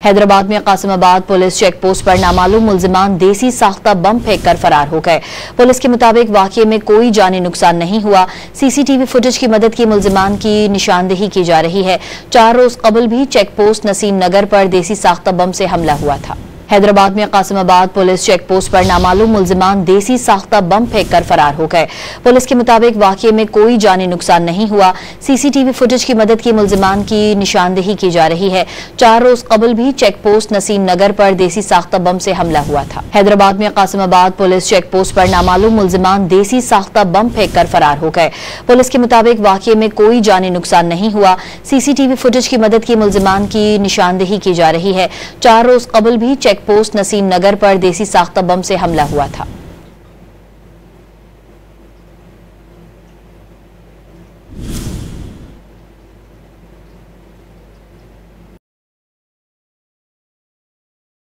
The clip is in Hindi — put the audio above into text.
हैदराबाद में कासिमाबाद पुलिस चेक पोस्ट पर नामालूम मुल्जिमान देसी साख्ता बम फेंककर फरार हो गए। पुलिस के मुताबिक वाकये में कोई जानी नुकसान नहीं हुआ। सीसीटीवी फुटेज की मदद की मुल्जिमान की निशानदेही की जा रही है। 4 रोज कबल भी चेक पोस्ट नसीम नगर पर देसी साख्ता बम से हमला हुआ था। हैदराबाद में कासिमाबाद पुलिस चेक पोस्ट पर नामालूम मुल्जिमान देसी साख्ता बम फेंककर फरार हो गए। पुलिस के मुताबिक वाकये में कोई जानी नुकसान नहीं हुआ। सीसीटीवी फुटेज की मदद की मुल्जिमान की निशानदेही की जा रही है। 4 रोज कबल भी चेक पोस्ट नसीम नगर पर देसी साख्ता बम से हमला हुआ था। हैदराबाद में कासिमाबाद पुलिस चेक पोस्ट पर नामालूम मुल्जिमान देसी साख्ता बम फेंककर फरार हो गए। पुलिस के मुताबिक वाकये में कोई जानी नुकसान नहीं हुआ। सीसीटीवी फुटेज की मदद की मुल्जिमान की निशानदेही की जा रही है। 4 रोज कबल भी चेक पोस्ट नसीम नगर पर देसी साख्ता बम से हमला हुआ था।